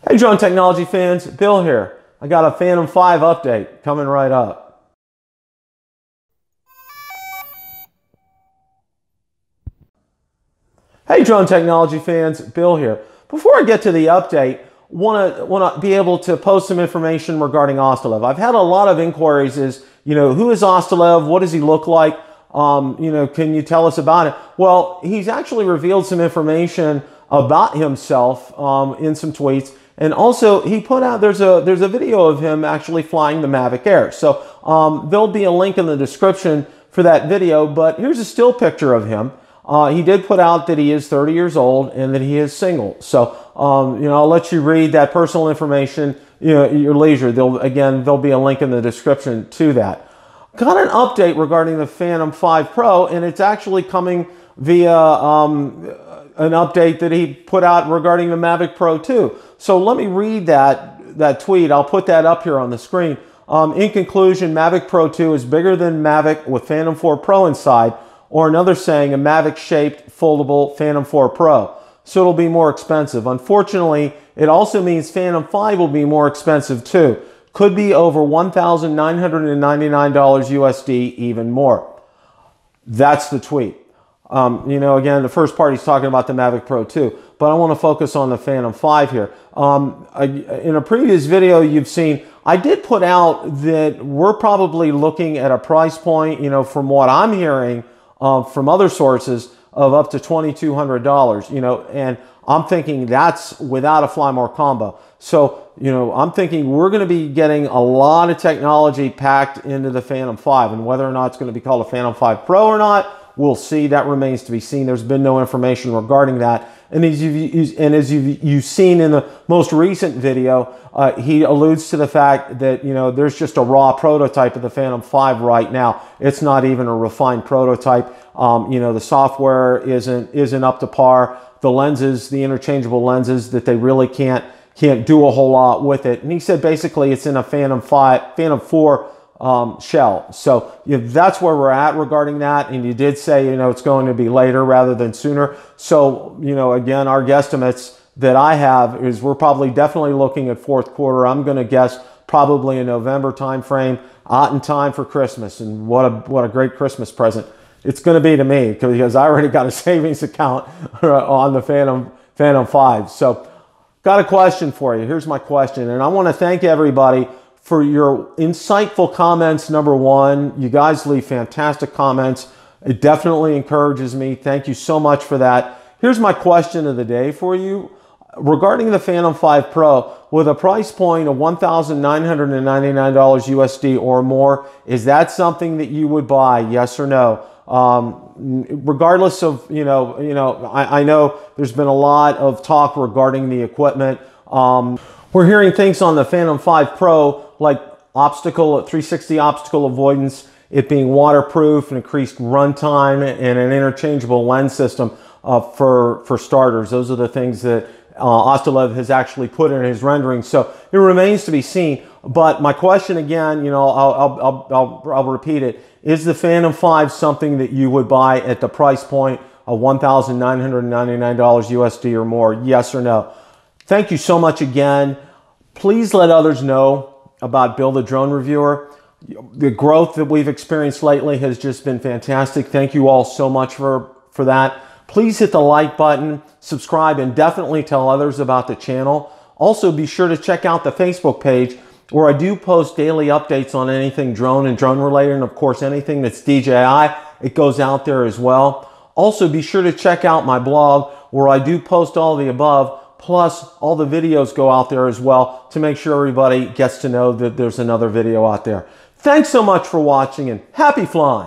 Hey drone technology fans, Bill here. I got a Phantom 5 update coming right up. Hey drone technology fans, Bill here. Before I get to the update, want to be able to post some information regarding OsitaLV. I've had a lot of inquiries who is OsitaLV? What does he look like? Can you tell us about it? Well, he's actually revealed some information about himself in some tweets. And also, he put out, there's a video of him actually flying the Mavic Air. So there'll be a link in the description for that video, but here's a still picture of him. He did put out that he is 30 years old and that he is single. So, I'll let you read that personal information, at your leisure. There'll be a link in the description to that. Got an update regarding the Phantom 5 Pro, and it's actually coming via an update that he put out regarding the Mavic Pro 2. So let me read that tweet. I'll put that up here on the screen. In conclusion, Mavic Pro 2 is bigger than Mavic with Phantom 4 Pro inside, or another saying, a Mavic-shaped foldable Phantom 4 Pro. So it'll be more expensive. Unfortunately, it also means Phantom 5 will be more expensive too. Could be over $1,999 USD, even more. That's the tweet. Again, the first part he's talking about the Mavic Pro 2, but I want to focus on the Phantom 5 here. In a previous video you've seen, I did put out that we're probably looking at a price point, from what I'm hearing from other sources, of up to $2,200, and I'm thinking that's without a Fly More combo. So, I'm thinking we're going to be getting a lot of technology packed into the Phantom 5, and whether or not it's going to be called a Phantom 5 Pro or not, we'll see. That remains to be seen. There's been no information regarding that. And as you've seen in the most recent video, he alludes to the fact that, there's just a raw prototype of the Phantom 5 right now. It's not even a refined prototype. The software isn't up to par. The lenses, the interchangeable lenses, that they really can't do a whole lot with it. And he said basically it's in a Phantom 4 shell. So that's where we're at regarding that. And you did say, it's going to be later rather than sooner. So, again, our guesstimates that I have is we're probably definitely looking at fourth quarter. I'm going to guess probably a November time frame, out in time for Christmas. And what a great Christmas present it's going to be to me, because I already got a savings account on the Phantom 5. So got a question for you. Here's my question. And I want to thank everybody for your insightful comments. Number one, you guys leave fantastic comments. It definitely encourages me. Thank you so much for that. Here's my question of the day for you. Regarding the Phantom 5 Pro, with a price point of $1,999 USD or more, is that something that you would buy? Yes or no? Regardless of, I know there's been a lot of talk regarding the equipment. We're hearing things on the Phantom 5 Pro like 360 obstacle avoidance, it being waterproof, and increased runtime, and an interchangeable lens system for starters. Those are the things that OsitaLV has actually put in his rendering. So it remains to be seen. But my question again, I'll repeat it. Is the Phantom 5 something that you would buy at the price point of $1,999 USD or more? Yes or no? Thank you so much again. Please let others know about Bill the Drone Reviewer. The growth that we've experienced lately has just been fantastic. Thank you all so much for that. Please hit the like button, subscribe, and definitely tell others about the channel. Also, be sure to check out the Facebook page, where I do post daily updates on anything drone and drone related, and of course anything that's DJI, it goes out there as well. Also, be sure to check out my blog, where I do post all the above, plus all the videos go out there as well, to make sure everybody gets to know that there's another video out there. Thanks so much for watching, and happy flying!